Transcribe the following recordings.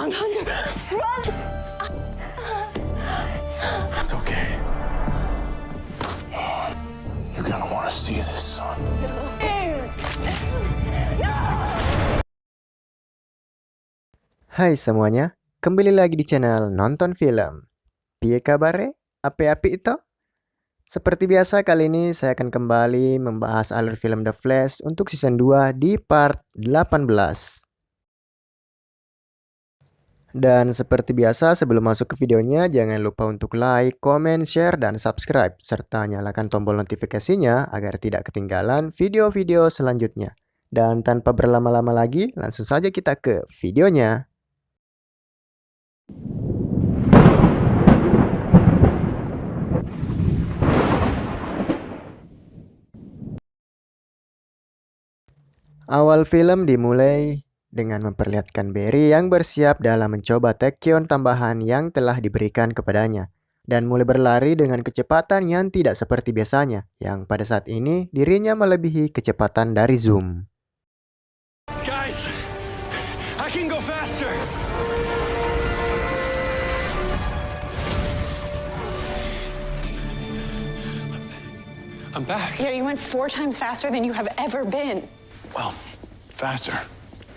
Run, Hunter! Run! It's okay. You're gonna want to see this, son. Hai semuanya, kembali lagi di channel Nonton Film. Piye kabare? Api-api itu? Seperti biasa kali ini saya akan kembali membahas alur film The Flash untuk season 2 di part 18. Dan seperti biasa sebelum masuk ke videonya jangan lupa untuk like, comment, share, dan subscribe. Serta nyalakan tombol notifikasinya agar tidak ketinggalan video-video selanjutnya. Dan tanpa berlama-lama lagi langsung saja kita ke videonya. Awal film dimulai dengan memperlihatkan Barry yang bersiap dalam mencoba takedown tambahan yang telah diberikan kepadanya. Dan mulai berlari dengan kecepatan yang tidak seperti biasanya, yang pada saat ini dirinya melebihi kecepatan dari Zoom. Guys, I can go faster. I'm back. Yeah, you went 4 times faster than you have ever been. Well, faster,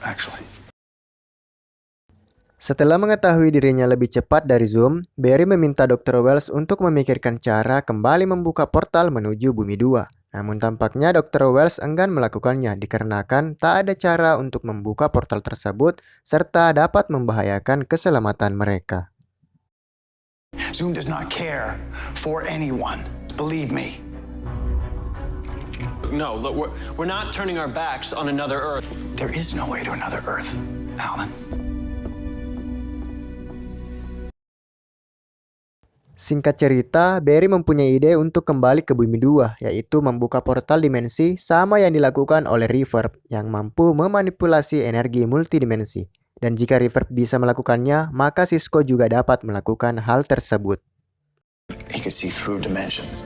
actually. Setelah mengetahui dirinya lebih cepat dari Zoom, Barry meminta Dr. Wells untuk memikirkan cara kembali membuka portal menuju Bumi 2. Namun tampaknya Dr. Wells enggan melakukannya dikarenakan tak ada cara untuk membuka portal tersebut serta dapat membahayakan keselamatan mereka. Zoom does not care for anyone. Believe me. No, look, we're not turning our backs on another Earth. There is no way to another Earth, Alan. Singkat cerita, Barry mempunyai ide untuk kembali ke Bumi 2, yaitu membuka portal dimensi sama yang dilakukan oleh Reverb yang mampu memanipulasi energi multidimensi. Dan jika Reverb bisa melakukannya, maka Cisco juga dapat melakukan hal tersebut. He could see through dimensions.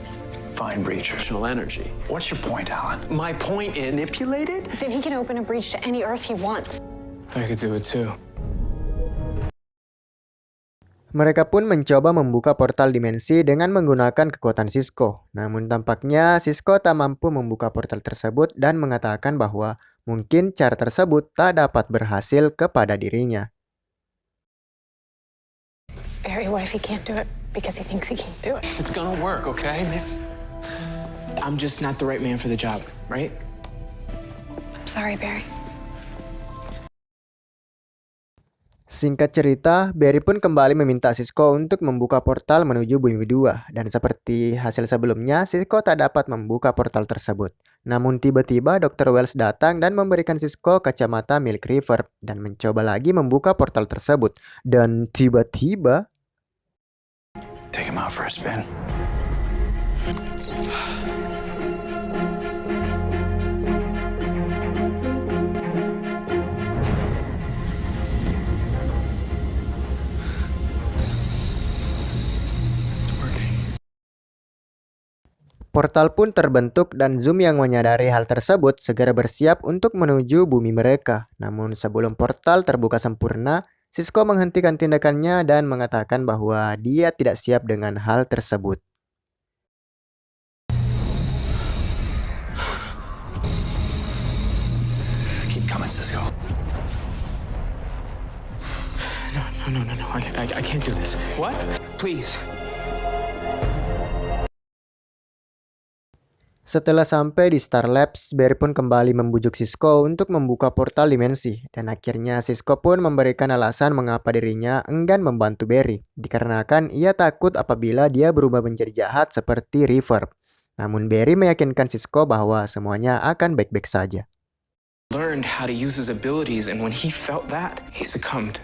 Find breachers. Emotional energy. What's your point, Alan? My point is manipulated? Then he can open a breach to any Earth he wants. I could do it too. Mereka pun mencoba membuka portal dimensi dengan menggunakan kekuatan Cisco. Namun tampaknya Cisco tak mampu membuka portal tersebut dan mengatakan bahwa mungkin cara tersebut tak dapat berhasil kepada dirinya. Barry, what if he can't do it because he thinks he can't do it? It's gonna work, okay? I'm just not the right man for the job, right? I'm sorry, Barry. Singkat cerita, Barry pun kembali meminta Cisco untuk membuka portal menuju Bumi 2. Dan seperti hasil sebelumnya, Cisco tak dapat membuka portal tersebut. Namun tiba-tiba Dr. Wells datang dan memberikan Cisco kacamata milik Reverb dan mencoba lagi membuka portal tersebut. Dan tiba-tiba... Take him out for a spin. Portal pun terbentuk dan Zoom yang menyadari hal tersebut segera bersiap untuk menuju bumi mereka. Namun sebelum portal terbuka sempurna, Cisco menghentikan tindakannya dan mengatakan bahwa dia tidak siap dengan hal tersebut. Keep coming, Cisco. No. I can't do this. What? Please. Setelah sampai di Star Labs, Barry pun kembali membujuk Cisco untuk membuka portal dimensi. Dan akhirnya Cisco pun memberikan alasan mengapa dirinya enggan membantu Barry. Dikarenakan ia takut apabila dia berubah menjadi jahat seperti Reverb. Namun Barry meyakinkan Cisco bahwa semuanya akan baik-baik saja. Learned how to use his abilities, and when he felt that, he succumbed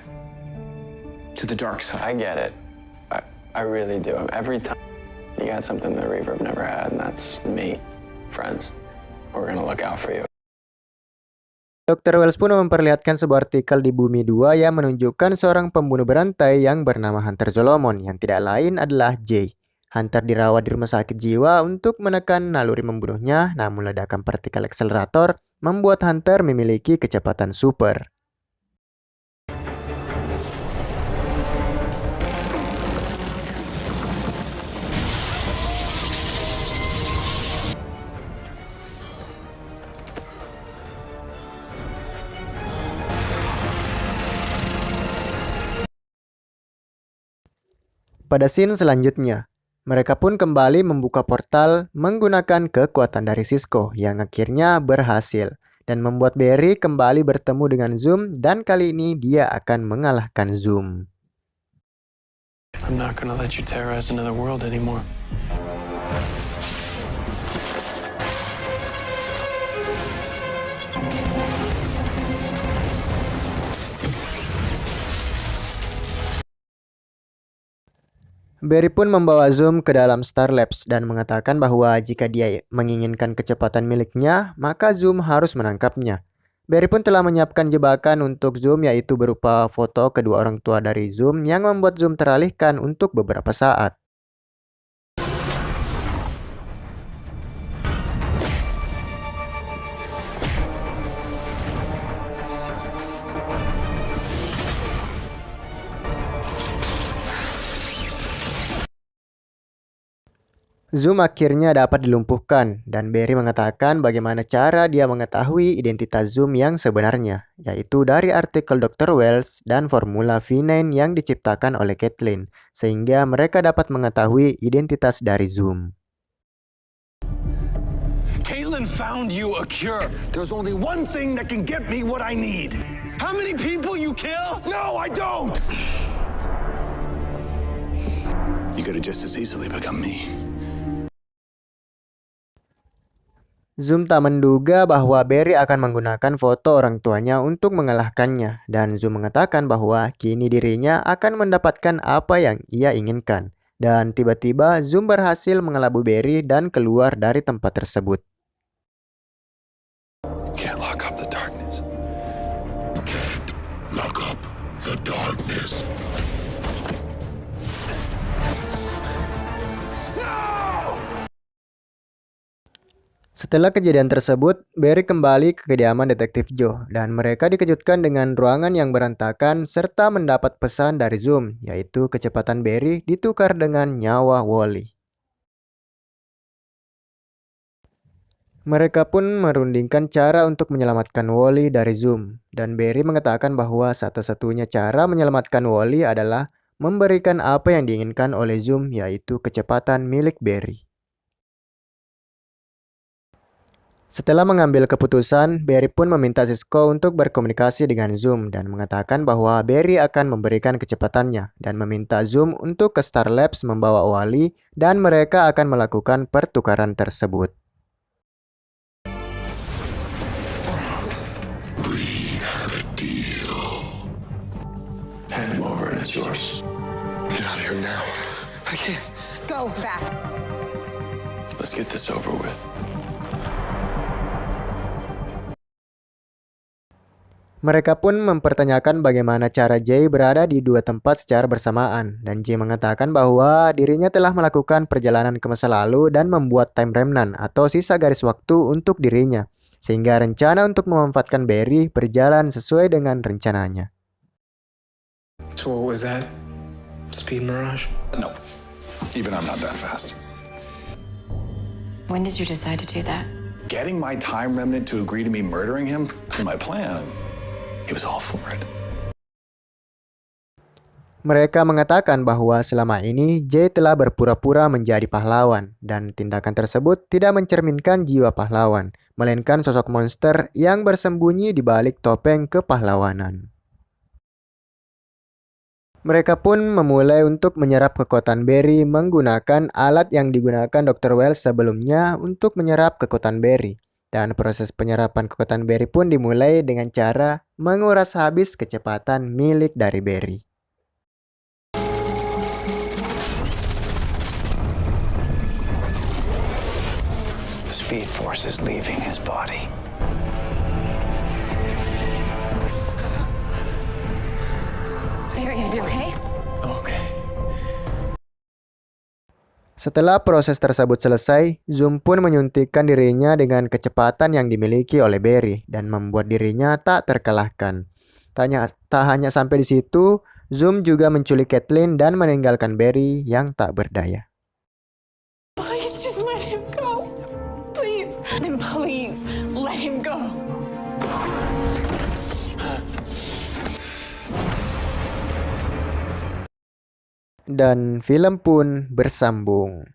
to the dark side. I get it. I really do. Every time you got something that Reverb never had, and that's me. Friends, we're gonna look out for you. Dr. Wells pun memperlihatkan sebuah artikel di Bumi 2 yang menunjukkan seorang pembunuh berantai yang bernama Hunter Solomon yang tidak lain adalah Jay. Hunter dirawat di rumah sakit jiwa untuk menekan naluri membunuhnya, namun ledakan partikel akselerator membuat Hunter memiliki kecepatan super. Pada scene selanjutnya, mereka pun kembali membuka portal menggunakan kekuatan dari Cisco yang akhirnya berhasil dan membuat Barry kembali bertemu dengan Zoom dan kali ini dia akan mengalahkan Zoom. I'm not gonna let you terrorize another world anymore. Barry pun membawa Zoom ke dalam Star Labs dan mengatakan bahwa jika dia menginginkan kecepatan miliknya, maka Zoom harus menangkapnya. Barry pun telah menyiapkan jebakan untuk Zoom, yaitu berupa foto kedua orang tua dari Zoom yang membuat Zoom teralihkan untuk beberapa saat. Zoom akhirnya dapat dilumpuhkan dan Barry mengatakan bagaimana cara dia mengetahui identitas Zoom yang sebenarnya, yaitu dari artikel Dr. Wells dan formula V9 yang diciptakan oleh Kathleen, sehingga mereka dapat mengetahui identitas dari Zoom. Caitlin found you a cure. There's only one thing that can get me what I need. How many people you kill? No, I don't! You could have just as easily become me. Zoom tak menduga bahwa Barry akan menggunakan foto orang tuanya untuk mengalahkannya, dan Zoom mengatakan bahwa kini dirinya akan mendapatkan apa yang ia inginkan. Dan tiba-tiba Zoom berhasil mengelabui Barry dan keluar dari tempat tersebut. Can't lock up the darkness. Can't lock up the darkness. Setelah kejadian tersebut, Barry kembali ke kediaman Detektif Joe dan mereka dikejutkan dengan ruangan yang berantakan serta mendapat pesan dari Zoom, yaitu kecepatan Barry ditukar dengan nyawa Wally. Mereka pun merundingkan cara untuk menyelamatkan Wally dari Zoom, dan Barry mengatakan bahwa satu-satunya cara menyelamatkan Wally adalah memberikan apa yang diinginkan oleh Zoom, yaitu kecepatan milik Barry. Setelah mengambil keputusan, Barry pun meminta Cisco untuk berkomunikasi dengan Zoom dan mengatakan bahwa Barry akan memberikan kecepatannya dan meminta Zoom untuk ke Star Labs membawa Wally dan mereka akan melakukan pertukaran tersebut. Hand him over and it's yours. Get out of here now. I can't. Go fast. Let's get this over with. Mereka pun mempertanyakan bagaimana cara Jay berada di dua tempat secara bersamaan, dan Jay mengatakan bahwa dirinya telah melakukan perjalanan ke masa lalu dan membuat time remnant atau sisa garis waktu untuk dirinya, sehingga rencana untuk memanfaatkan Barry berjalan sesuai dengan rencananya. So what was that? Speed Mirage? No, even I'm not that fast. When did you decide to do that? Getting my time remnant to agree to me murdering him was my plan. He was all for it. Mereka mengatakan bahwa selama ini Jay telah berpura-pura menjadi pahlawan dan tindakan tersebut tidak mencerminkan jiwa pahlawan, melainkan sosok monster yang bersembunyi di balik topeng kepahlawanan. Mereka pun memulai untuk menyerap kekuatan Barry menggunakan alat yang digunakan Dr. Wells sebelumnya untuk menyerap kekuatan Barry. Dan proses penyerapan kekuatan Barry pun dimulai dengan cara menguras habis kecepatan milik dari Barry. The Speed Force is leaving his body. Barry, are you okay? Okay. Setelah proses tersebut selesai, Zoom pun menyuntikkan dirinya dengan kecepatan yang dimiliki oleh Barry dan membuat dirinya tak terkalahkan. Tak hanya sampai di situ, Zoom juga menculik Kathleen dan meninggalkan Barry yang tak berdaya. Please just let him go. Please. Then please let him go. Dan film pun bersambung.